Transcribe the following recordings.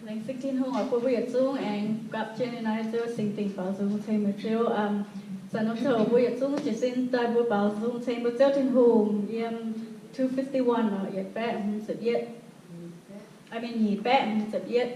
Lành 16 hông ở Puerto Rico and gặp trên này cho sinh tình bảo dung thêm một chiều sản phẩm thầu Puerto Rico chỉ xin tại buổi bảo dung thêm một chiều trên hùng yếm 251 ở yết bẹ sự yết I mean nhị bẹ sự yết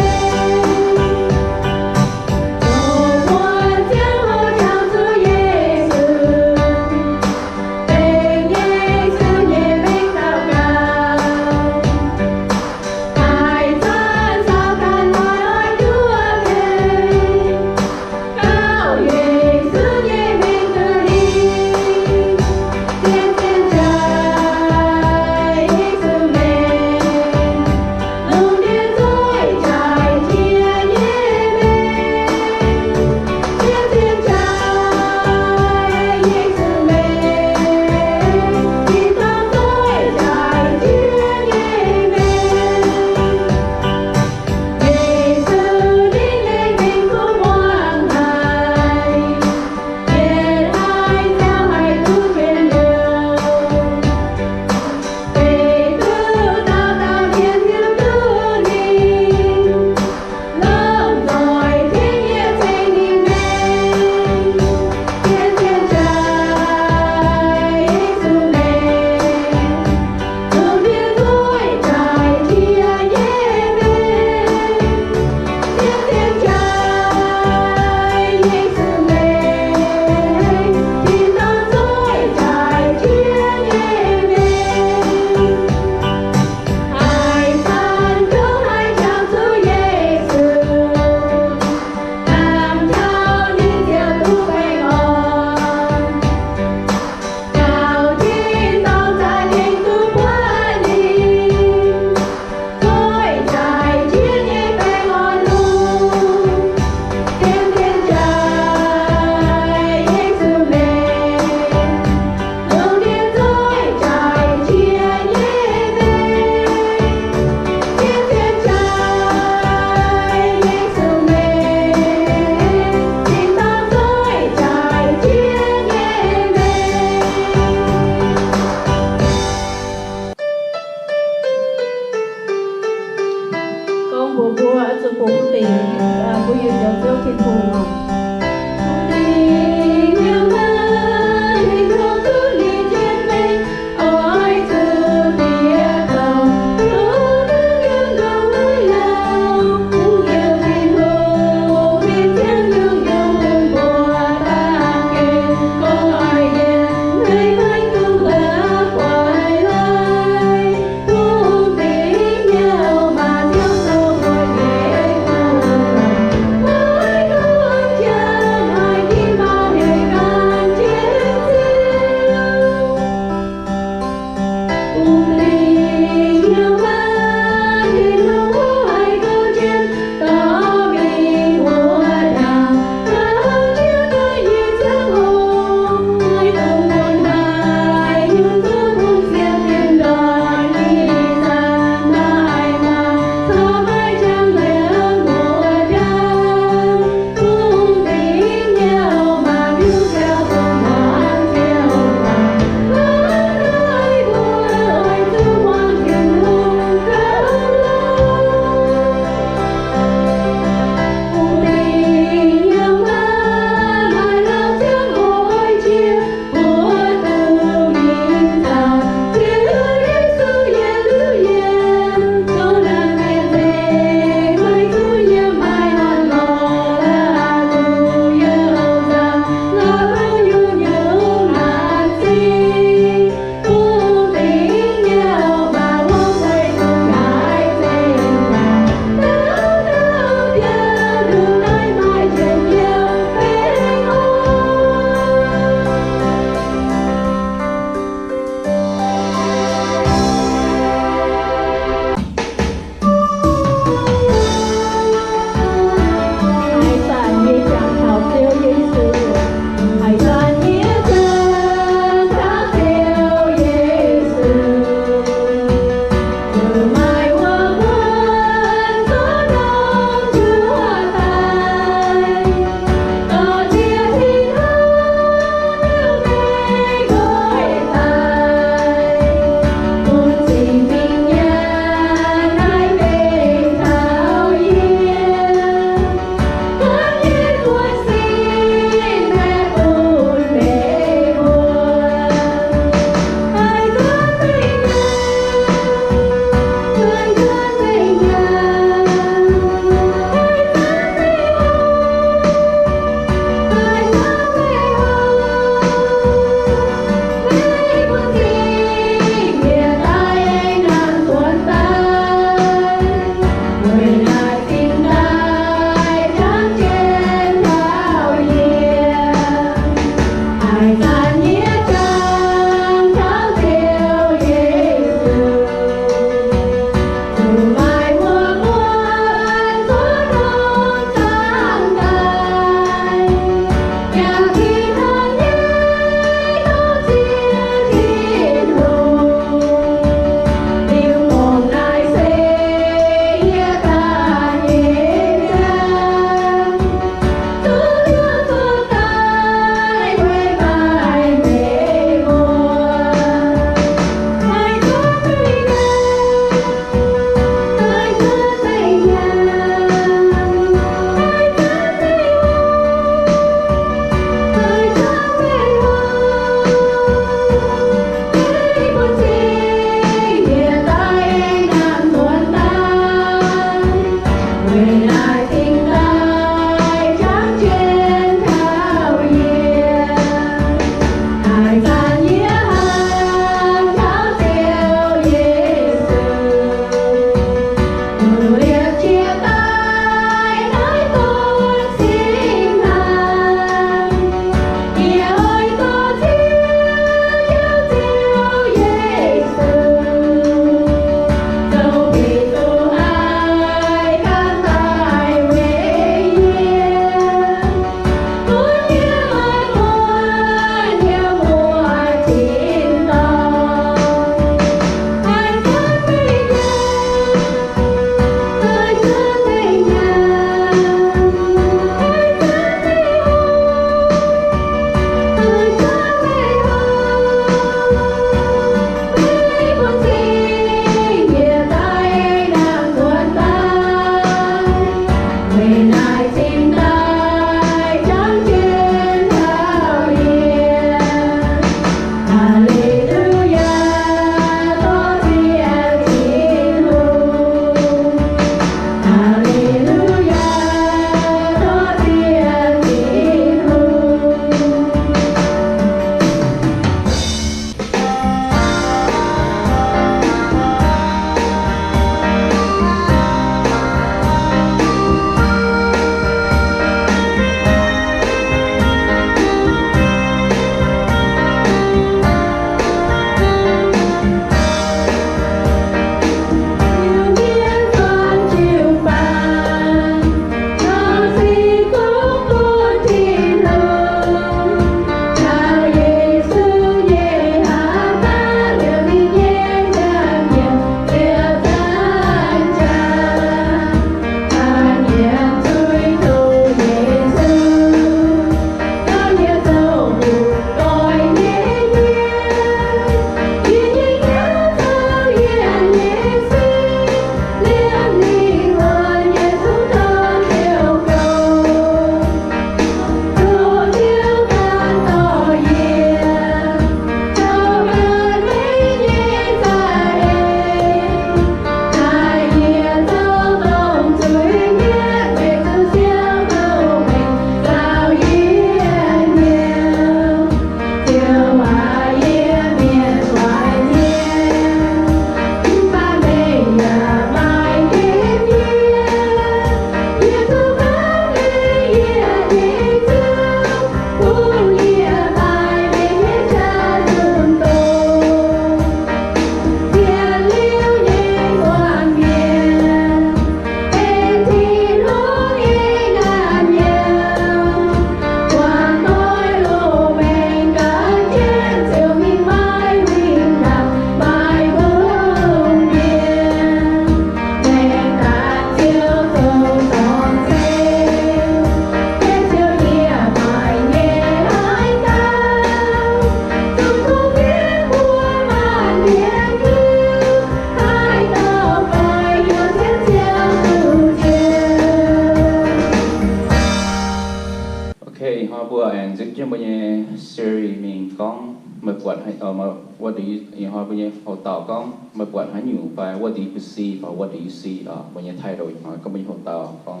con mà quật hay mà what do you hỏi bây giờ họ tao con mà quật hay nhiều và what do you perceive or what do you see bây giờ thay đổi hỏi con bây giờ họ tao con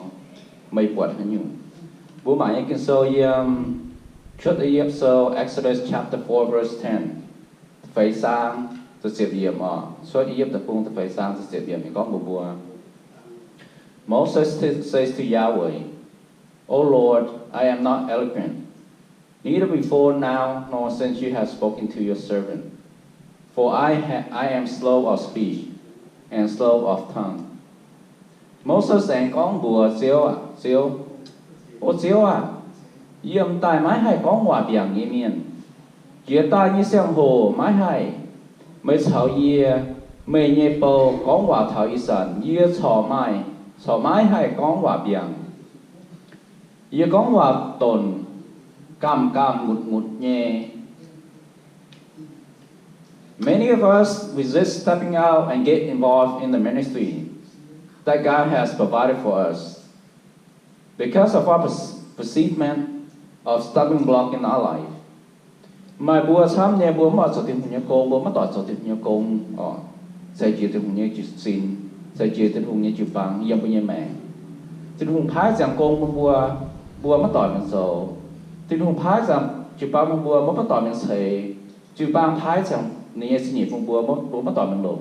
mấy quật hay nhiều bố mẹ ấy kinh so trước đây so Exodus chapter 4 verse 10 phải sang từ xếp điểm so Egypt tập trung từ phải sang từ xếp điểm thì có một bùa Moses says to Yahweh, O Lord, I am not eloquent, neither before now nor since you have spoken to your servant. For I am slow of speech and slow of tongue. Moses saying con bùa xíu yếm tai mái hay con hòa biển như miền, chia tai như sông hồ mái hay, mấy thảo yê, mấy nhẹ bầu con hòa thảo y sản yê thọ mái hay con hòa biển, yê con hòa tồn cam ngụt nhẹ. Many of us resist stepping out and get involved in the ministry that God has provided for us because of our perceivement of stumbling block in our life. Mà bùa sám nhé bùa mà sở tìm hùng nhé cô bùa mà tỏ sở tìm nhé cô sẽ chia tìm hùng nhé chữ xin sẽ chia tìm hùng nhé chữ bằng yếm bùa nhé mẹ tìm hùng phái rằng cô bùa mà tỏ mình sầu tìm hùng phái rằng chữ bằng bùa mà tỏ mình sầy chữ bằng phái rằng này xin nhị phong bùa mà tỏ mình lộn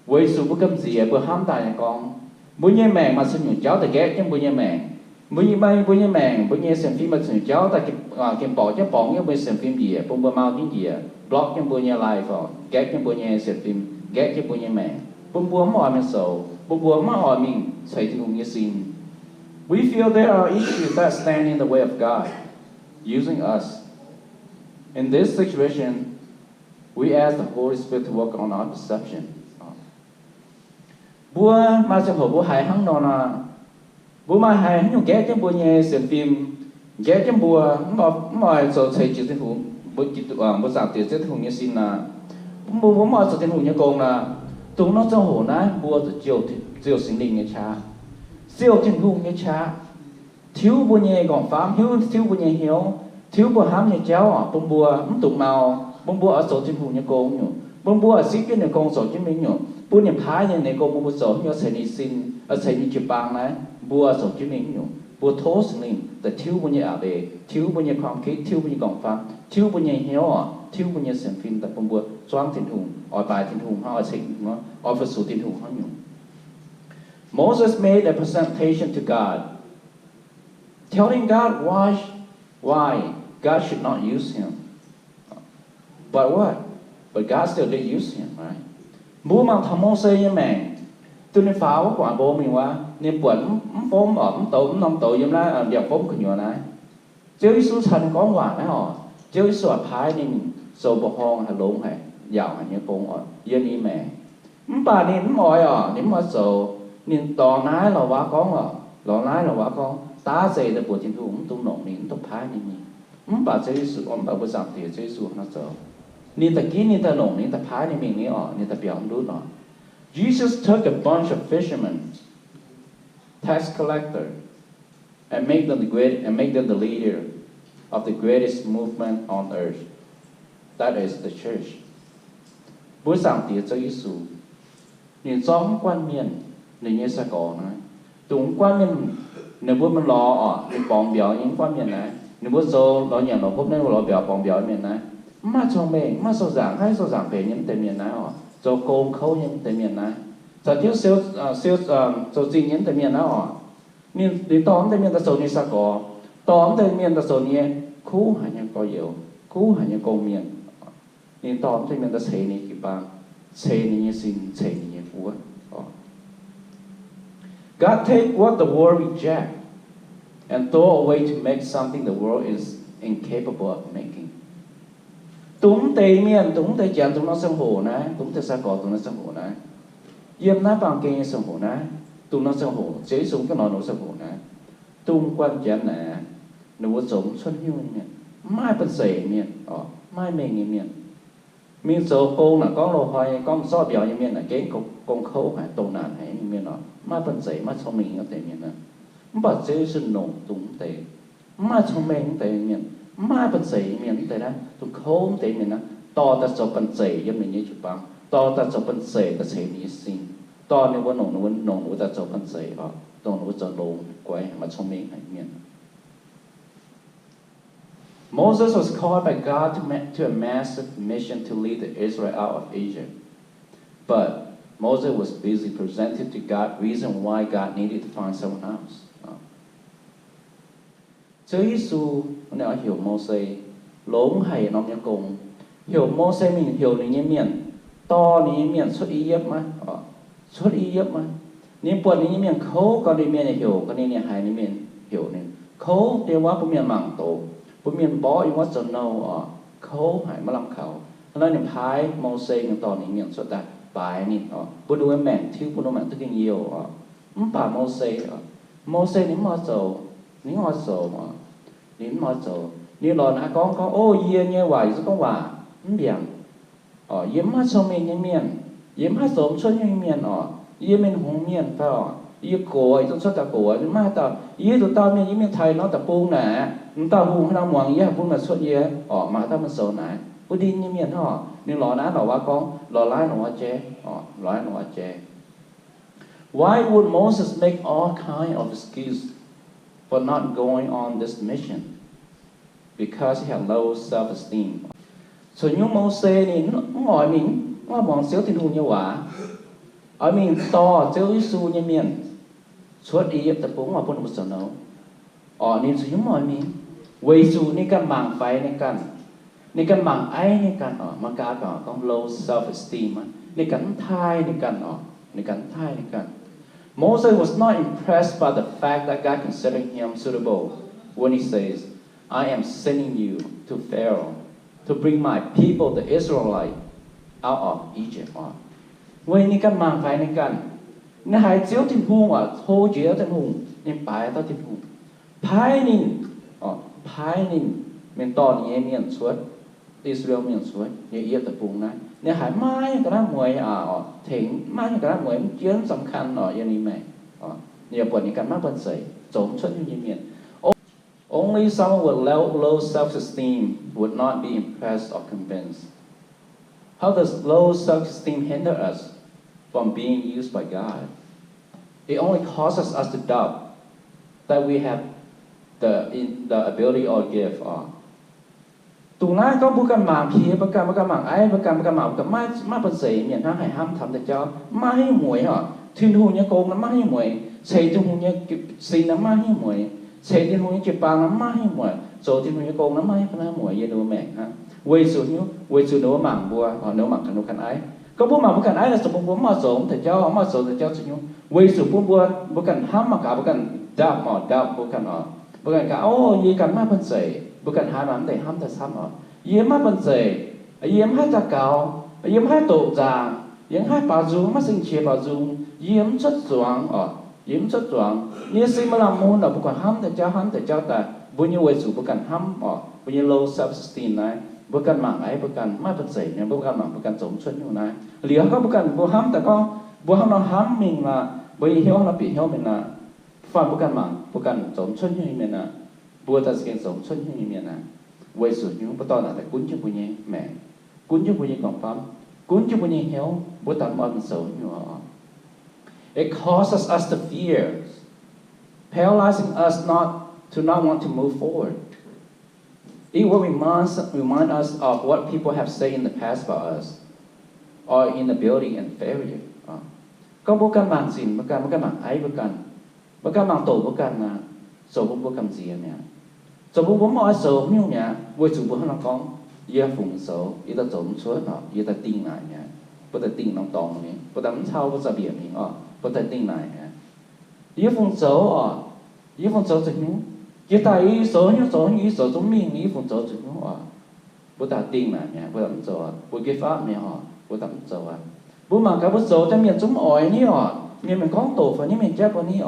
với sự bùa cấm gì bùa hám tài nhà con bùa nhé mẹ mà xin nhủ cháu tại ghét chứ bùa nhé mẹ bữa như mèn bữa như xem phim mà xem cháu ta kìm bỏ chứ bỏ như bữa xem phim gì bữa mau tiếng gì blog như bữa như live rồi ghét như bữa như xem phim ghét như bữa như mèn bữa mà mình sầu bữa mà mình thấy thì cũng như xin we feel there are issues that stand in the way of God using us in this situation we ask the Holy Spirit to work on our perception bữa mà xem bữa hại hăng nó là bố mai hay nhung ghé trong bùa nhẹ xem phim ghé trong bùa mà so thấy chữ tiếng hùng bữa chữ bữa giảng tiếng tiếng hùng như xin là bố mà so tiếng hùng như con là chúng nó trong hồ nái bùa từ chiều sinh linh như cha siêu tiếng hùng như cha thiếu bùa nhẹ còn pháp thiếu bùa nhẹ hiếu thiếu bùa hám như cháu bông bùa tụng màu bông bùa ở so tiếng hùng như con nhủ bông bùa ở xí cái này con so tiếng mình nhủ bùa niệm phái như này con bùa so như sẽ đi xin ở sẽ đi chụp bằng này bùa sổ chứng minh nhung bùa thố sinh linhแต่thiếu bùa nhẹ bề thiếu bùa nhẹความคิดthiếu bùa nhẹกองฟ้าthiếu bùa nhẹ hiếu thiếu bùa nhẹเสียงฟิล์มแต่ผมบวชซ้อมทิ้งหุ่งออยปลายทิ้งหุ่งเขาออยสิงเนาะออยฝึกสูทิ้งหุ่งเขาอยู่ Moses made a presentation to God telling God why God should not use him but God still did use him right บวชมาทำโมเสสยังไงtôi nên phá quả bố mình quá nên quẩn phốm tàu nông tàu giống lá đẹp phốm của nhiều này chơi số thành có quả đấy họ chơi số phái nên số bộ hòn hay lộn hay giàu hay như con họ dân đi mẹ bà nên mọi nếu mà số nên tò nái là quá con lò nái là quá con tá dày là bộ chính phủ tung nổ nên tung phái nên bà chơi số bà bữa sáng thì chơi số nó sợ nên ta kỹ nên ta nổ nên ta phái nên mình nên ta biểu không đúng nó Jesus took a bunch of fishermen, tax collector, and make them the leader of the greatest movement on earth. That is the church. Bữa sáng tiệc cho Giêsu, nhìn xóm quan miền, nhìn như sa cỏ này, tụng quan miền, nếu bữa mình lo mình bỏng béo những quan miền này, nếu bữa sau lo nhà nó hôm nay lo béo bỏng béo miền này, mà cho mình mà sao giảng về những tên miền này cho cô khâu những tên miền này, cho thiếu siêu cho gì những tên miền đó, miền đi tóm tên miền ta sầu như sa cỏ, tóm tên miền ta sầu như khu hay như có nhiều, khu hay như công miền, nên tóm tên miền ta xây như cái bang, xây như xin xây như phú. God take what the world reject and throw away to make something the world is incapable of making. Túng tây miền, túng tây chán, túng nó sông hồ này, túng tây sa cỏ, túng nó sông hồ này. Yếm ná bằng kinh sông hồ này, túng nó sông hồ, chế xuống cái nó sông hồ này. Tung quan chán này, nếu có sống xuân hưu miền, mai bật sẩy miền, mai mình miền. Mình số cô là có lô hoài, có một số biểu như miền là cái công khâu hay tông nạn hay như miền đó. Mai bật sẩy, mai cho mình ở tây miền đó. Bà chế xuân nổ túng tây, mai cho mình tây miền. mai bận dậy miền tây đó tụi khôn tây miền đó to ta cho bận dậy giống như chụp băng to ta cho bận dậy ta sẽ ní xin to nếu vẫn nồng ta cho bận dậy đó to nếu cho lồng quay mà trong mình này miền Moses was called by God to a massive mission to lead the Israel out of Egypt. But Moses was busy presenting to God reason why God needed to find someone else. Chúa Giêsu nói hiểu Moses lốm hay nó nhớ cùng hiểu Moses mình hiểu những miền to những miền xuất ý yếp mà xuất ý yếp mà những buồn những miền khâu còn những miền hiểu còn những hay những miền hiểu nên khâu thìว่า miền mảng tổ miền bỏ nhữngว่าจะ know khâu hay mà làm khẩuแล้วnhững thái Moses những to những miền xuất đại bàiนี่bữa đuôi mẹ thiếu bữa đuôi mẹ tức kinh nhiều bà Moses những mà giàu những mà giàu mà những mà giàu như là nó có ô yên như vậy chứ có hòa biển yếm hát sông mình như miền yếm hát sông xuân như miền yếm mình hùng miền phải yếm cổ tôi xuất ta cổ nhưng mà ta yếm tụi tao miền yếm miền Thái nó ta buông nè tao buông nó mòn yếm buông mà xuất yếm mà tao mà sầu nè bữa đi như miền họ nhưng lò ná lò con lò lái lò chế lái lò chế Why would Moses make all kind of excuses for not going on this mission? Because he had low self-esteem. So những Moses này nó ngồi mình nó mong xíu tình hùng như quả ở mình to Chúa Giêsu như miền suốt ý tập bốn mà bốn một số nấu nên sự những mọi mình vì dù ní căn mạng phải ní căn mạng ai ní căn mà cả có low self-esteem ní căn thai ní căn Moses was not impressed by the fact that God considered him suitable when he says, I am sending you to Pharaoh to bring my people, the Israelites, out of Egypt. Vì ní căn mạng phải ní căn ní hai chiếu thiên hùng thô chiếu thiên hùng ní bài tao thiên hùng phái nín mình to ní miền suốt Israel miền suốt như ý tập vùng này ní hai mai cái đó mùi thỉnh mai cái đó mùi chiến sầm khăn như này mẹ nhiều buồn ní căn mắt bận dậy trốn xuất như miền Only someone with low self-esteem would not be impressed or convinced. How does low self-esteem hinder us from being used by God? It only causes us to doubt that we have the ability or gift. Tụi nó có bukan mạng phía, bukan mạng ai, bukan mạng mai bận dậy miền Nam hải ham thầm để cho mai muội thiên hùng như cô nó mai muội, xây thiên hùng như xin nó mai muội. Xây thiên hùng như chụp băng nó mai muội, rồi thiên hùng như cô nó mai muội vậy đâu mẹ ha. Vì sự nếu mạng bùa nếu mạng cần cần ai, có bùa mạng bukan ai là sự bùa mà sống để cho sự nhung. Vì sự bùa bukan ham mà cả bukan đạp bukan cả gì cần mai bận dậy, bukan hai mà để ham để sắm yếm mai bận dậy, yếm hai ta cao, yếm hai tổ già, yếm hai bà dung mắt sinh chia bà dung, yếm chất doang như si mà làm môn là bukan ham để cho ta vui như vậy sự bukan ham vui như low self-esteem này bukan mạng ấy bukan mai bận dậy này bukan mạng bukan chống xuất như này liệu có bukan bu ham ta có bu ham nó ham mình là bởi hiếu nó bị hiếu mình là phàm bukan mạng bukan chống xuất như mình là bua ta sẽ chống xuất như mình là vậy sự như bắt đầu là phải cún cho vui như mẹ cún cho vui như còn pháp cún cho vui như hiếu bua ta mòn xấu như It causes us to fear, paralyzing us to not want to move forward. It will remind us of what people have said in the past about us, or inability and failure. Có bukan mạng gì, bukan mạng ấy bukan mạng tổ bukan là số bukan gì nhỉ? Số bukan mọi số như nhỉ? Với số bukan là con, ia phụng số, ia ta trốn suốt nó, ia ta tin lại nhỉ? Bất ta tin nó tòng nhỉ? Bất ta muốn thao bất ta biển nhỉ? Bất ta tin lại nhỉ? Ia phụng số thì nhú, ia ta ý số chúng mình ia phụng số thì nhú bất ta tin lại nhỉ? Bất ta muốn số, bất cái pháp nhỉ? Bất ta muốn số bất mà cái bất số trong miền chúng ỏi nhỉ? Miền mình có tổ phải nhỉ miền chết vào nhỉ?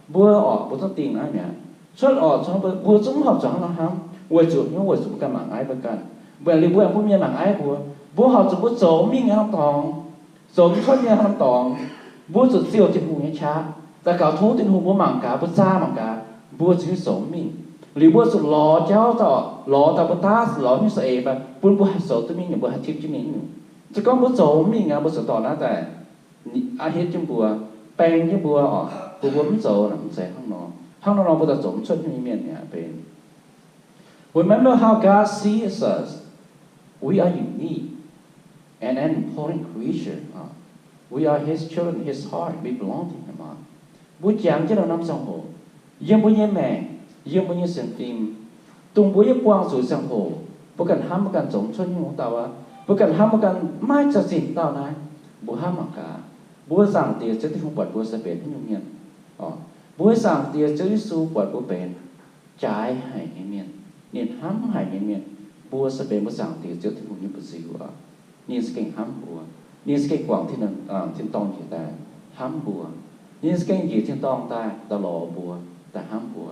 Bất ta tin lại nhỉ? Suốt cho bất chúng học cho nó ham, với chủ cái mạng ái bất cần, bởi vì bữa miền mạng ái bữa học cho bữa số mình nghe không tòng, số suốt nghe không tòng, bữa chủ siêu tiền hùng nghe cha,แต่ cả thú tiền hùng bữa mạng cả bữa xa mạng cả bữa chỉ số mình Li bua su lo cháu tao lo tao bua ta lo như sợi và bua bua hạt sầu tôi mình bua hạt thiệp chứ mình chỉ có bua sầu mình à bua sầu tao nãy tại à hết chứ bua bèn chứ bua bua bua sầu là sẽ không nó bua ta giống xuất như miền nhà bên. Remember how God sees us. We are unique and an important creature. We are His children, His heart. We belong to Him. Bố chàng chứ đâu nằm trong hồ. Yên bố nhé mẹ, yên bố nhé xem phim. Tung bố nhé quang rủi sang hồ. Bố cần hâm bố cần giống cho những tao á. Bố cần hâm bố cần mai cho xin tao này. Bố hâm mà cả. Bố rằng tiền chứ không bật bố sẽ bền như miền. Bố rằng tiền chứ su bật bố bền. Trái hay như miền. Nên hâm hay như miền. Bố sẽ bền bố rằng tiền chứ không như bố dịu á. Nên sẽ kinh hâm bố. Nên sẽ kinh quảng thiên tông chỉ ta. Hâm bố. Nhưng cái gì thiên tông ta ta lò bùa ta hám bùa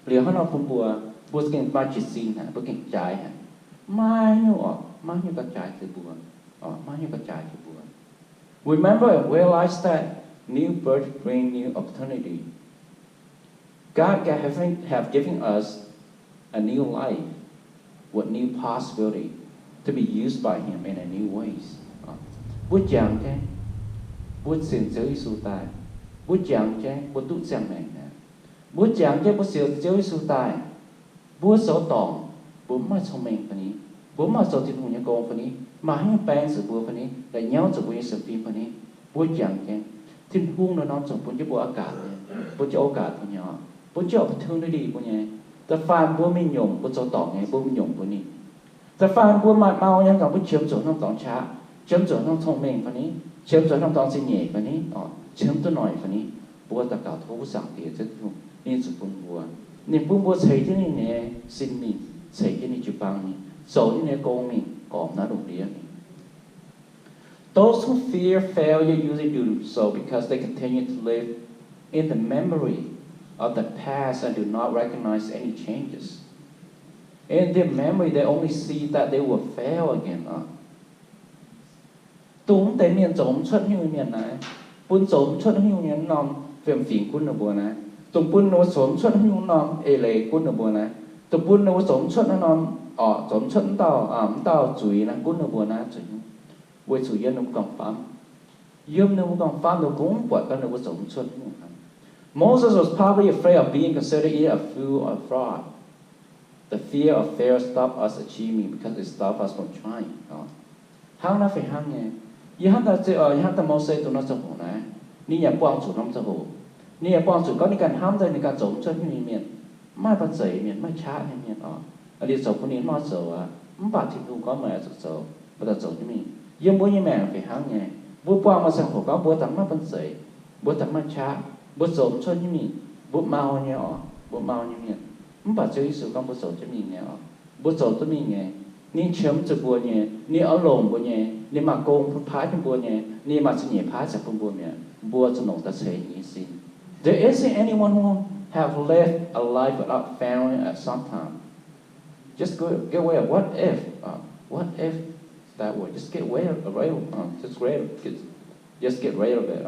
liệu hắn nói bùa cái ba chỉ xin hả bùa cái trái hả mai như cái trái từ bùa mai như cái trái từ bùa. Remember and realize that new birth bring new opportunity. God have given us a new life with new possibility to be used by Him in a new ways. Bùa chẳng thế bố xin giới su tài bố chẳng chứ bố tụ chẳng mẹ bố chẳng chứ bố xin giới su tài bố số tòng bố mà thông minh phần ní bố mà số thiên hùng nhà công phần ní mà hay bèn sự bố phần ní để nhau sự bố sự phim phần ní bố chẳng chứ thiên hùng nó nói bố cho bố ác bố cho ác của nhỏ bố cho thương nó đi bố nhé ta phàm bố mình nhung bố số tòng nghe bố mình nhung bố ní ta phàm bố mà mau nhá cả bố chiếm chỗ nó tòng trả chiếm chỗ nó thông minh phần ní chiếm cho năm tông sinh nhẹ phần ní, chiếm tôi nói phần ní, bố ta cả thấu sáng tiền rất nhiều, nên sự buồn bùa thấy thế này nè, xin mình, thấy thế này chụp bằng mình, số như này công mình, còn nó đồng địa mình. Those who fear failure usually do so because they continue to live in the memory of the past and do not recognize any changes. In their memory, they only see that they will fail again. Tụng tế miền giống xuất hữu miền này bún giống xuất hữu miền nòng phèm phỉnh quân ở bùa này tụng bún nó giống xuất hữu nòng lệ quân ở bùa này tụng bún nó giống xuất nó nòng giống xuất tao chuối là quân ở bùa này chuối với chuối nó còn phám yếm nó còn phám nó cũng bọt cái nó giống xuất Moses was probably afraid of being considered either a fool or a fraud. The fear of failure stopped us achieving because it stopped us from trying. Hang nó phải hang nghe. Yang ta Moses tụi nó trong hồ này, ni nhà quang chủ trong trong hồ, ni nhà quang chủ có những cái ham tới những cái giống cho những miền, mai bắt dậy miền mai chát những miền ở đi dầu của những nó dầu không bắt thì cũng có mà dầu, bắt đầu dầu cho mình, nhưng bố như mẹ phải hang nghe, bố quang mà sang hồ có bố tắm mai bắt dậy, bố tắm mai chát, bố giống cho những mình, bố mau như miền, không bắt chơi sự con bố dầu cho mình nghe, bố dầu cho mình nghe. Ni chiếm cho bùa nhé, ni ở lồng bùa nhé, ni mà công phá cho bùa nhé, ni mà chỉ nhẹ phá cho bùa nhé, bùa cho nông ta thấy như xin. There isn't anyone who have lived a life without failing at some time. Just get away of what if that word. Just get away just get rid of it.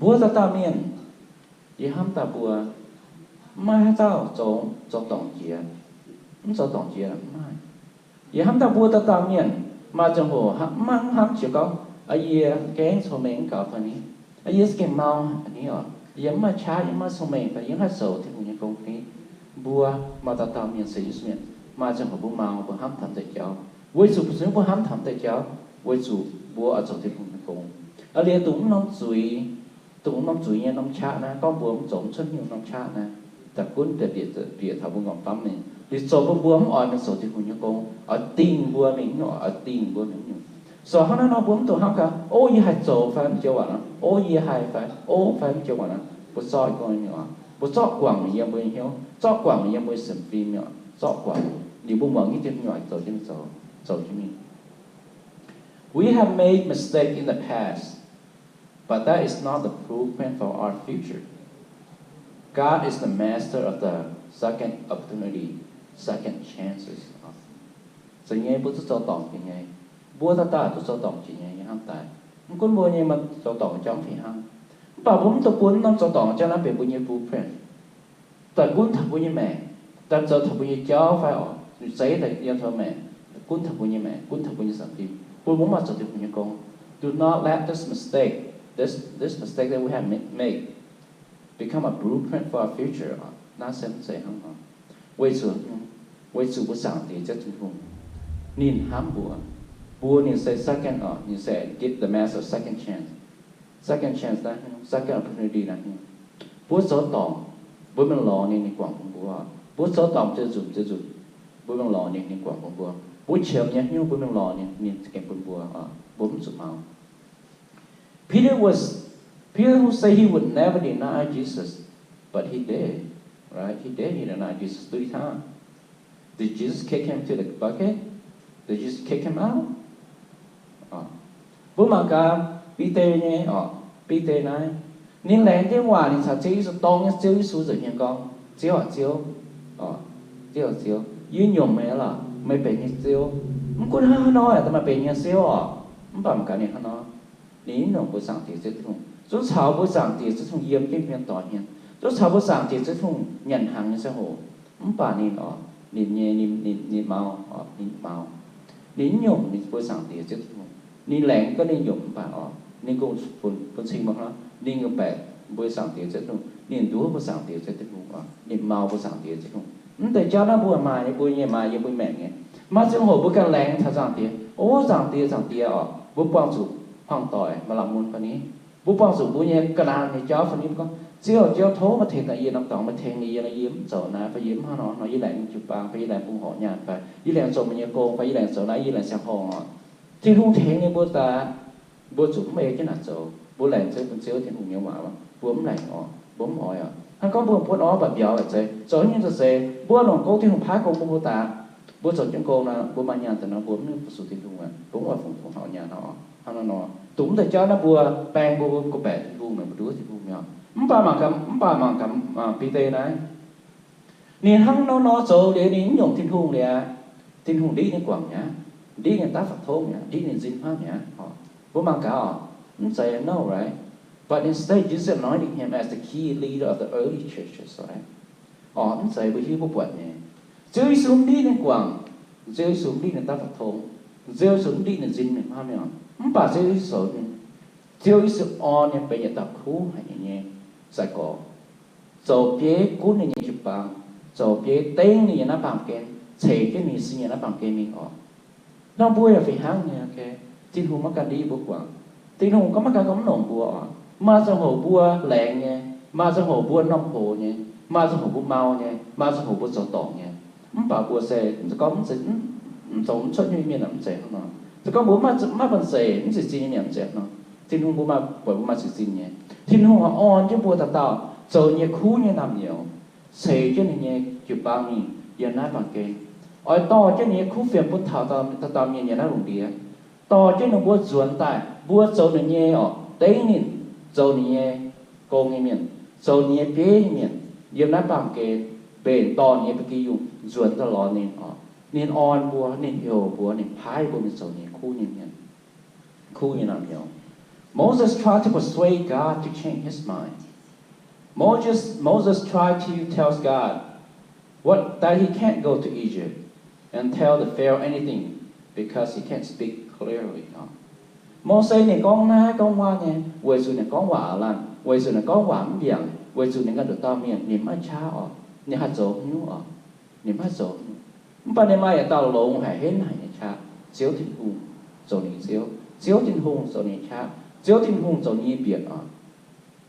Bùa ta miền, y ham ta bùa, mai tao cho tổng chia. Không sao tổng chia lắm mai. Giờ hắn ta bua ta tam miền mà trong hồ hắn chỉ có ở giờ cái số mình cả phần này. Ở giờ cái màu này giờ mà trái giờ mà số mình phải những hạt sầu thì cũng như công ty bua mà ta tam miền sử dụng mà trong hồ bua màu bua hắn thầm tại cháu. Với số sử dụng bua hắn thầm tại cháu. Với số bua ở chỗ thì cũng như công. Ở đây tụng nông chuối nha nông chả na có bua giống xuất nhiều nông chả na. Ta cuốn để địa thảo bua ngọc phám này. Thì số bùa không ở số thì cũng như con ở tiền bùa mình số hắn nó bùa tụi hắn cả ô gì hay số phải cho bạn ô gì hay phải cho bạn bùa soi con nhỏ bùa soi quảng mình em mới hiểu soi quảng mình em mới xem phim nhỏ soi quảng thì bùa mở cái tiếng nhỏ số cho mình. We have made mistakes in the past, but that is not the blueprint for our future. God is the master of the second opportunity. Second chances. Sự nghe bố cho tổng thì nghe, bố ta cho tổng chỉ nghe ham tài, không có bố nghe mà cho tổng trong thì ham, bà bố tôi muốn nó cho tổng cho nó bị bao nhiêu blueprint, tại cuốn thật của như mẹ ta cho thật của như cháu phải ở giấy tại yêu thơ mẹ cuốn thật của như mẹ cuốn thật của như sản phẩm cuốn muốn mà cho được như con do not let this mistake that we have made become a blueprint for our future nó sẽ không quay xuống của sản thì chắc chắn không nên hám bùa nên say second nên say give the master second chance đó second opportunity đó bùa số tỏng bùa mình lo nên quảng bùa số tỏng chưa dùng bùa mình lo nên quảng bùa chiếm nhé nhưng bùa mình lo nên cái bùa mình dùng màu Peter who said he would never deny Jesus, but he did, right? He denied Jesus 3 times. Did Jesus kick him to the bucket? Did Jesus kick him out? Bố mà cả Peter nhé, Peter này, nên lẽ thế hòa nên sao chỉ số to nhất chỉ số rồi hiện con, chiếu, dưới nhom mẹ là mày bị như chiếu, không có nói mà bị như chiếu không phải một cái này nó, nín nó bữa sáng thì sẽ không, số sáu bữa sáng thì sẽ không yếm cái miệng tỏi hiện, số sáu bữa sáng thì sẽ không nhận hàng như xã hội, không phải nín nhẹ nín màu, nín nhom nín bữa sáng thì sẽ không, nín lạnh có nín nhom phải nín cũng phân sinh bằng nó, nín cũng bẻ bữa sáng thì sẽ không, nín đũa bữa sáng thì sẽ không, nín màu bữa sáng thì sẽ không. Tại cho nó bùa mài bùa nhẹ mài bùa mẹ nghe mà trong hồ bùa càng lạnh thật rằng tiền rằng tiền bùa quang chủ hoàng tỏi mà làm muốn phầnนี้bùa quang chủ bùa nhẹ cái nào thì cho phầnนี้có chiếu thố mà thiệt là gì nó tổng mà thiệt gì nó yếm sầu na phải yếm nó với lại chụp băng phải lại phun họ nhàn phải với lại sầu mà nhẹ cô phải với lại sầu na với lại sạc họ thì không thiệt như bùa ta bùa chủ mê cái nào sầu bùa lạnh chơi con chiếu thì không nhiều mà bùa lạnh bùa mỏi hắn có bùa nóแบบเดียวแบบใจcho những cái gì bùa nó cốที่หงพาcố bùa ta bùa cho những cô là bùa mang nhàn từ nó bùa nó sự thiên thu à cũng là phụng họ nhà nó tụng để cho nó bùa bèn bùa của bè thiên thu mà đứa thiên thu nhau không phải mà cầm pt này nên hắn nó cho để đến dùng thiên thu đi đến quảng nhá đi đến tá Phật thôn nhá đi đến dinh pháp nhá bùa mang cả nó say no right. But instead, Jesus anointed him as the key leader of the early churches, right? Nó say với hiếu bột nhé. Rơi xuống đi đến quảng, rơi xuống đi đến ta Phật thôn, rơi xuống đi đến dinh này mà mày không phải rơi xuống nhé bây giờ tập khu hay nhé, sai có, rồi phía cuốn này chụp bằng, rồi phía tên này nó bằng cái, chế cái này xin nó bằng cái mình nó vui là phải hăng nha, ok? Tin hùng mắc đi bột quảng, tin hùng có mắc có nồng bùa mà trong hồ bùa lẹn nhé, mà trong hồ bùa nông hồ nhé, mà trong hồ bùa mau nhé, mà trong hồ bùa sầu tỏng nhé, bảo bùa xe có một sự giống cho như miền làm xe nó, có bùa mà bằng xe nó sẽ xin nhẹ xe nó, thiên hùng bùa mà sẽ xin nhé, thiên hùng họ on chứ bùa tạo rồi nhẹ khu như làm nhiều, xe chứ nhẹ chụp bao nhiêu, giờ nát bằng cái, ở to chứ nhẹ khu phiền bùa thảo miền nhà nó lủng địa, to chứ nó bùa ruộng tại bùa rồi nhẹ đấy nên dầu nhẹ cô nghe miền dầu nhẹ bế miền yếm nát bằng cái bền to nhẹ cái dùng ruột ta lo nên on bùa nên hiểu bùa nên phái bùa nên dầu nhẹ khu như làm hiểu Moses tried to persuade God to change his mind. Moses tried to tell God that he can't go to Egypt and tell the Pharaoh anything because he can't speak clearly. Moses này con na con hoa nhé, quay xuống này con hoa lan, quay xuống này con hoa biển, quay xuống này cái được tao miền, niệm ai cha niệm hạt dầu nhú niệm hạt dầu, ban đêm mai tao lồng hải hết hải cha, chiếu thiên hùng, rồi niệm chiếu thiên hùng rồi niệm cha, chiếu thiên hùng rồi niệm biển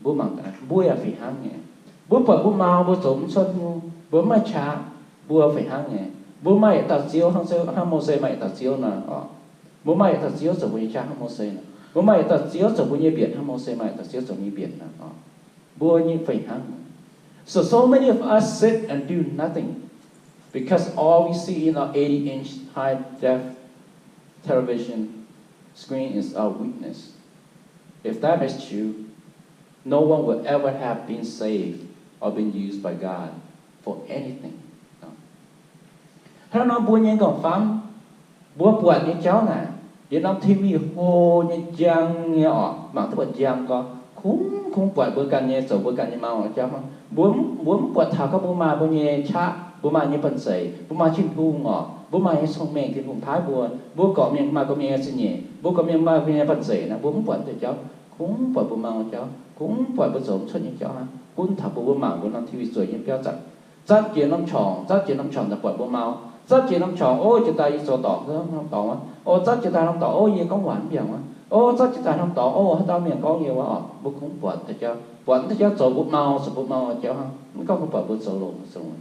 bố mang cái bố là phải hăng nhé, bố phải bố mau bố giống xuân bố mai cha, bố phải hăng nhé, bố mai tao chiếu hăng Moses mai tao chiếu nè bố mày ta chiếu cho bố cha không Moses nè, bố mày ta chiếu cho bố nhé biển không Moses mày ta chiếu cho nhé biển nè, bố nhé phải hăng. So many of us sit and do nothing because all we see in our 80-inch high-def television screen is our weakness. If that is true, no one will ever have been saved or been used by God for anything. Thế nó bố nhé còn phám bố quạt như cháu nè, vậy nó TV hồ như giang nghe mà tức là giang có khung quậy bữa can nhẹ sầu bữa can nhẹ mau cho bún quậy thảo các bữa mà bữa nhẹ cha bữa mà nhẹ bận sậy bữa mà chim thu ngọ bữa mà nhẹ sông mèn thì cũng thái bữa cọ miệng mà có miệng xin nhẹ bữa cọ miệng mà nhẹ bận sậy nè bún quậy thì cháu khung quậy bữa mau cháu khung quậy bữa sớm xuất như cháu ha khung thảo bữa mà bữa năm TV sưởi như cháu chắc chuyện năm chồng là quậy bữa mau chắc chuyện năm chồng ôi chúng ta đi số tỏ nữa năm tỏ á ôi chắc chúng ta năm tỏ ôi gì có quản gì không á ô chắc chúng ta không tỏ ô tao miệng có nhiều quá bố cũng quẩn thì cho chỗ bút mau cháu không có bút bút sổ lồng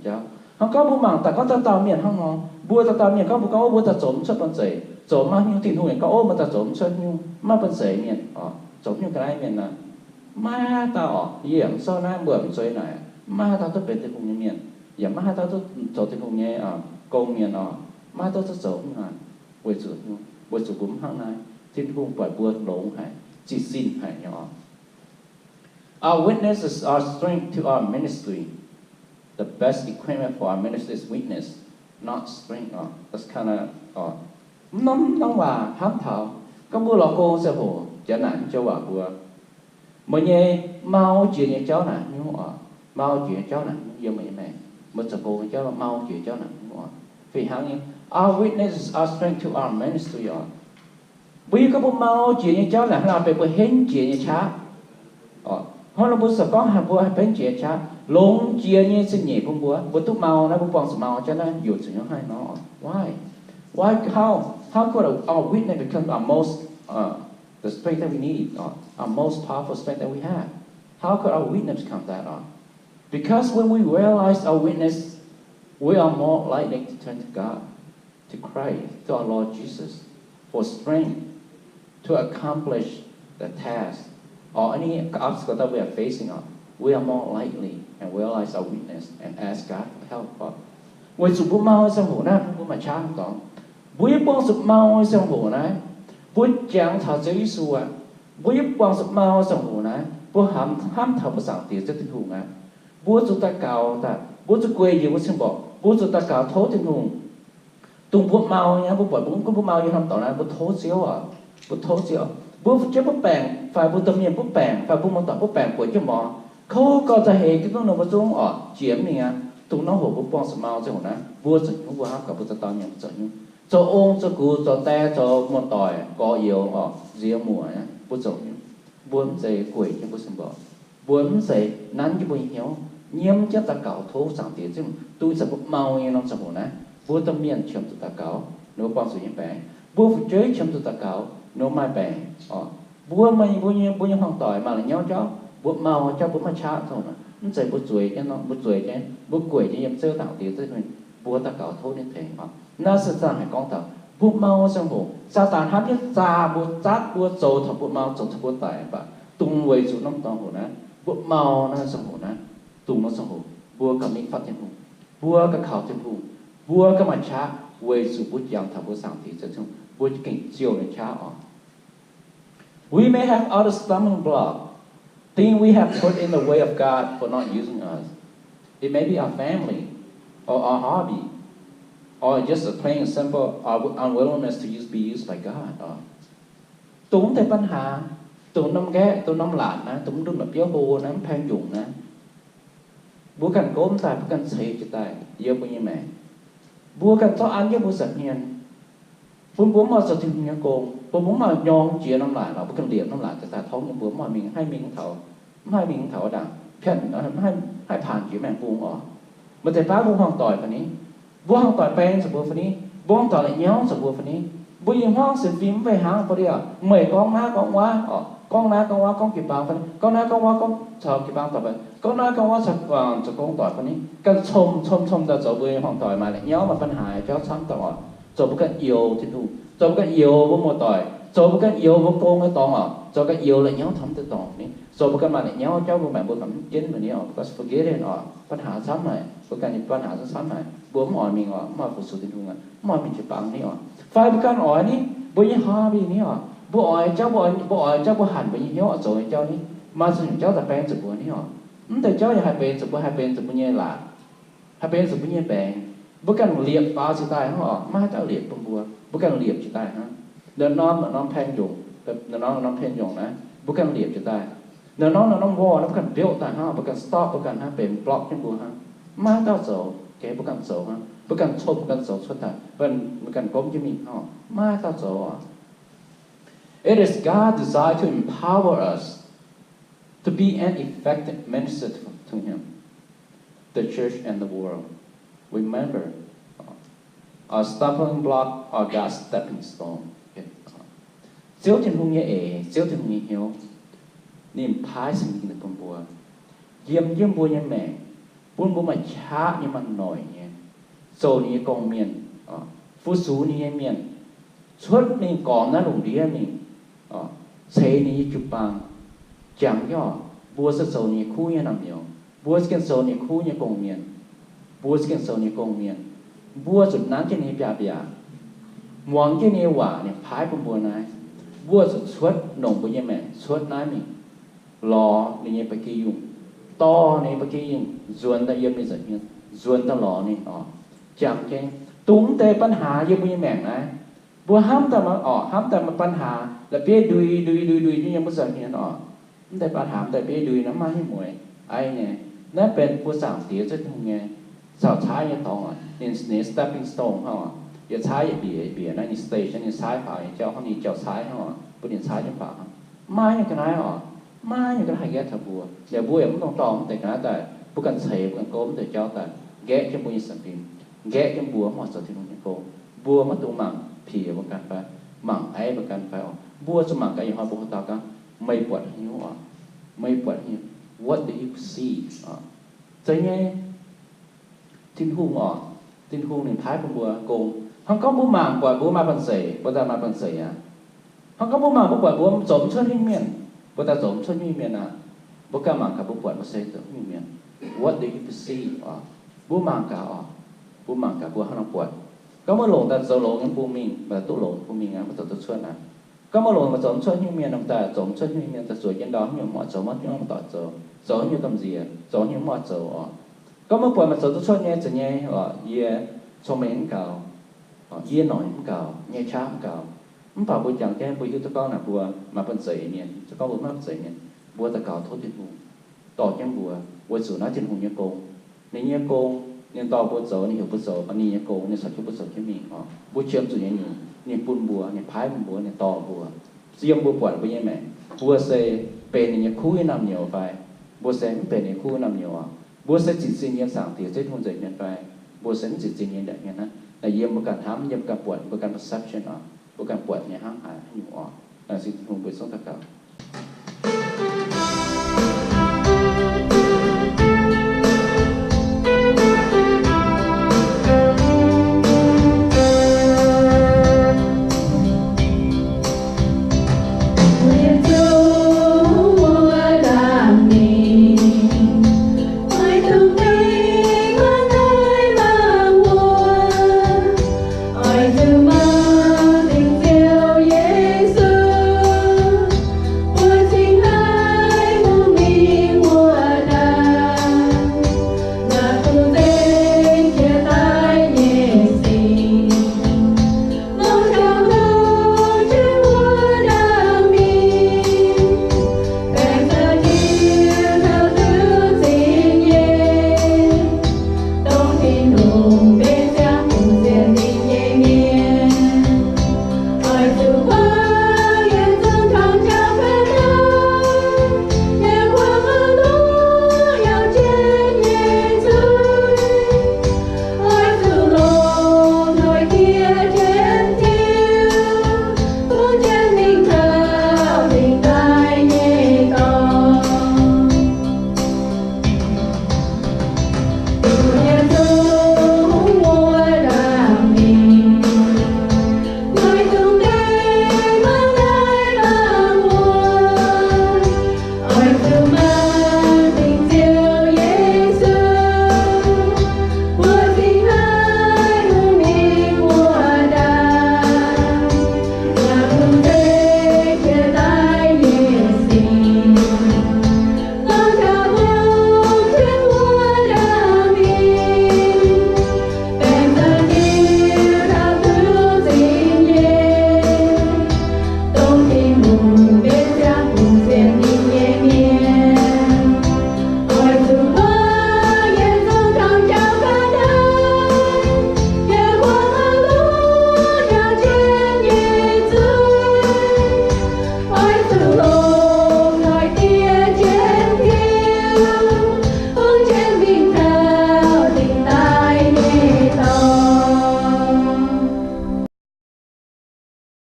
cháu không có bút mảng tại có tao miệng không nó bua tao miệng có bua ta trộm xuất bên sấy trộm mà như tiền thu có ô mà ta trộm xuất như mà bên sấy miệng trộm như cái miệng là ma tao hiểm so na bữa bên sấy này ma tao tôi bên tiền cùng như miệng giờ ma tao tôi trộm tiền cùng như công miệng ma tao tôi trộm như này buổi chiều cũng hàng này thiên cung phải buộc lỗ hải chỉ xin hải nhỏ. Our witnesses are strength to our ministry. The best equipment for our ministry is witness, not strength. That's kind of nóng hòa hám thảo. Các bố lọ cô sẽ hồ chả nản cho bà bùa. Mà nhé mau chuyện như cháu nản như họ mau chuyện cháu nản như mẹ một sự hồ cháu là mau chuyện cháu nản như họ. Vì hăng như our witnesses are strength to our ministry. Bây có bố mau chuyện như cháu là làm về bố hên chuyện như cháu họ là bố sợ có hàng bố hay bén chuyện cháu lông chuyện như sinh nhẹ bố túc mau nó bố bằng sự mau cho nên dù sự hai nó why how could our witness become our most the strength that we need our most powerful strength that we have how could our witness become that because when we realize our witness we are more likely to turn to God to Christ to our Lord Jesus for strength to accomplish the task or any obstacle that we are facing we are more likely and realize our weakness and ask God for help. Với sự bố mau sang hồ na bố mà cha không có, với bông sự mau sang hồ na, với chẳng thảo giới Giêsu với bông sự mau sang hồ na, với ham thảo bố sáng tiền cho thiên hùng với chúng ta cầu ta, với chúng quê gì với xin bỏ, với chúng ta cầu thấu thiên hùng, tung bố mau nhá, bố bỏ bố mau như năm tỏ na bố thấu xíu bố chế bố bèn phải bố tâm niệm bố bèn phải bố mong tỏ bố bèn của cho mỏ khâu có thể hệ cái nó bố xuống chiếm này tụi nó hồ bố bong sầm mau cho nó bố sự chúng bố hấp cả bố ta tao nhận sợ như cho ôn cho cú cho te cho một tỏi có yếu riêng mùa nhá bố sợ như bố dậy quỷ cho bố sầm bỏ bố dậy nắn cho bố hiếu nhiễm chất ta cào thô sáng tiền chứ tôi sẽ bố mau như nó sợ hồ nè bố tâm niệm chiếm tụi ta cào nó bong sự như bé bố phải chế chiếm tụi ta cào nó mai bè bố như hoàng tỏi mà là nhau cho bố màu cho bố mà cha thôi nó chạy bố chuối cho nó bố chuối cho bố quẩy cho em sơ tạo tiếng tới mình bố ta cào thô đến thế nó sẽ ra hay con tàu bố màu sang bố sa tàn hát nhất ra bố chát bố trầu thọ bố màu trầu thọ bố tải và tung quẩy xuống nông tàu hồ nè bố màu nó sang hồ nè tung nó sang hồ bố cầm miếng phát thiên hùng bố cái khảo thiên hùng bố cái mặt cha quẩy xuống bố giang thọ bố sang thì sẽ chung bố kinh chiều để cha We may have other stumbling blocks, things we have put in the way of God for not using us. It may be our family, or our hobby, or just a plain and simple unwillingness to be used by God. Tụi không thểปัญหาtụiน้ำแก่tụiน้ำหลานนะtụiมันดุนแบบเยอะโหนะแพงยุ่งนะบัวกันโก้มตายบัวกันเสียจะตายเยอะกว่านี้แม่บัวกันซ้ออันเยอะบัวสักเนียนBố mà sợ thì nhà cô, bố mà nhon chuyện năm lại là bố cần điểm năm lại tạiท้องnhững bố mà mình hai miếng thảo đằng, phèn haiผ่านchuyện mẹ buông mà thầy phá buông hoàng tỏi phầnนี้buông hoàng tỏi pen sập buông phầnนี้buông hoàng tỏi lại nhéo sập buông phầnนี้buôngยิงห้องสื่อphím về hàng phần đấy mày con ná con quá con kịp bao phần con ná con quá con chờ kịp bao tập vậy con ná con quá sập con tỏi phầnนี้กันชมแต่sập buông hoàng tỏi mà lại nhéo mà phần hại cho sáng tỏi cho bố cái yêu thiên thu cho bố cái yêu bố một tỏi cho bố cái yêu bố con cái tòn cho cái yêu lại nhéo thấm tới tòn ní cho bố cái mà lại nhéo cháu bố mẹ bố cầm chín mà ní có forget itปัญหาซ้ำหน่อยbố cáiปัญหาซ้ำหน่อยbố mỏi mình mà phụ sự thiên thu mỏi mình chỉ bằng ní phải bố cái ní bố như hoa bị ní bố cháu bố hẳn bố như nhéo rồi cháu ní mà sử dụng cháu là bèn chụp bố níแต่cháu là hai bèn chụp bố như là hai bèn chụp bố như bèn bố cần liệp vào chỉ tài họ mà cháu liệp bố cần liệp chỉ tài ha đợt non phèn dùng đợt non phèn dùng đấy bố cần liệp chỉ tài nó war nó bukan build tại ha bukan stop bukan haเป็น block ที่บัวฮะมาต่อโซแก bukan โซฮะ bukan ชบ bukan โซสุดท้ายbukan ก้มจะมีฮะมาต่อโซIt is God's desire to empower us to be an effective minister to Him, the church and the world. Remember, our stumbling block are God's stepping stone. Siêu thiên hùng nhé siêu thiên hùng nhé hiếu, niềm phái sinh được con bùa, yếm bùa nhé mẹ, buôn bùa mà chá nhé mà nổi nhé, sầu nhé công miền, phú sú nhé miền, suốt nhé còn nó lùng đĩa mình, xây nhé chụp bằng, chẳng cho bùa sẽ sầu nhé khu nhé nằm nhiều, bùa sẽ sầu nhé khu nhé công miền, bùa sẽ sầu nhé công miền, bùa sụt nán trên nhé bia, mong trên nhé quả nhé phái con bùa này. Vua xuất nồng với mẹ xuất nói mình lò này phải kia dùng to này phải kia dùng dồn ta yếm này giật nhiên dồn ta lò này chẳng cái túng têปัญหา yếm với mẹ này vua ham ta mà ปัญหา là biết đuôi như yếm với giật nhiênแต่ปัญหาแต่biết đuôi nó mangให้มวยไอ้เนี่ยนั่นเป็นผู้สั่งเสียจะทำไงสาวใช้ยังตองนี่ stepping stone เขาอย่าใช้อย่าเบียนะนี่ station นี่ใช้ฝ่ายเจ้าเขานี่เจ้าใช้เขา不能ใช้จังฝ่าไม่อย่างกันไหนไม่อย่างกันไหนแกทับบัวเดี๋ยวบัวมันต้องตองแต่กันแต่ผู้กันเสพผู้กันโกมแต่เจ้าแต่แกจะบัวยิ่งสัมผัสแกจะบัวหัวสติลงยิ่งโกบัวมันตัวหมั่งผีประกันไปหมั่งไอ้ประกันไปบัวสมังกันอย่างหัวบัวตากันไม่ปวดหิวไม่ปวดหิว What do you see ใจไงทิ้งหูทิ้งหูหนึ่งท้ายของบัวโกงเขาก็บัวหมั่งปล่อยบัวมาเป็นเสยบัวจะมาเป็นเสยเขาก็บัวหมั่งบัวปล่อยบัวสมช่วยให้เมียนบัวจะสมช่วยให้เมียนบัวกำหมั่งกับบัวปล่อยบัวเสยตัวให้เมียน What do you see บัวหมั่งกับบัวหมั่งกับบัวให้เราปวดก็เมื่อหลงแต่โซโลงั้นบัวมิงแต่ตู้หลงบัวมิงงั้นบัวตัวช่วยนะก็เมื่อหลงมาสมช่วยให้เมียนน้ำตาสมช่วยให้เมียนแต่สวยยันดอนอยู่หมอสมมัดอยู่มาต่อโจสอนอยู่กำเสียสอนอยู่หมอโจก็เมื่อปล่อยมาสมตัวช่วยเนี่ยจะเนี่ยเยี่ยชมเองเก่าเยี่ยหน่อยเก่าเนี่ยช้าเก่ามันป่าบัวจังแก่บัวยุทธก้อนน่ะบัวมาเป็นเสยเนี่ยจะก้อนบัวมาเป็นเสยเนี่ยบัวตะเก่าทดจิตหูต่อจังบัวสู่น้าจิตหูเนี่ยโกงในเนี่ยโกงเนี่ยต่อบัวโจนี่hiểuบัวโจอันนี้เนี่ยโกงเนี่ยสักชุบบัวโจแค่มีบัวเชื่อมสู่เนี่ยเนี่ยปุ่นบัวเนี่ยพายบัวเนี่ยต่อบัวเสี่ยมบัวปวดบัวเนี่ยแม่บัวเสยเป็นเนี่ยคู่นำเหนียวไปบัวเสยเป็นเนี่ยคู่นำเหนียวบัวเสยจิตสิ่งเนี่ยสั่งเตี๋ยเจ้าทุ่งใจเนี่ยไปบัวเสยจิตสิ่งเนี่ยแบบนี้นะแต่เยี่ยมประการห้ามเยี่ยมประการปวดประการ perception ประการปวดเนี่ยห้ามหายให้อยู่สิ่งที่ผมไปส่งตะเก่า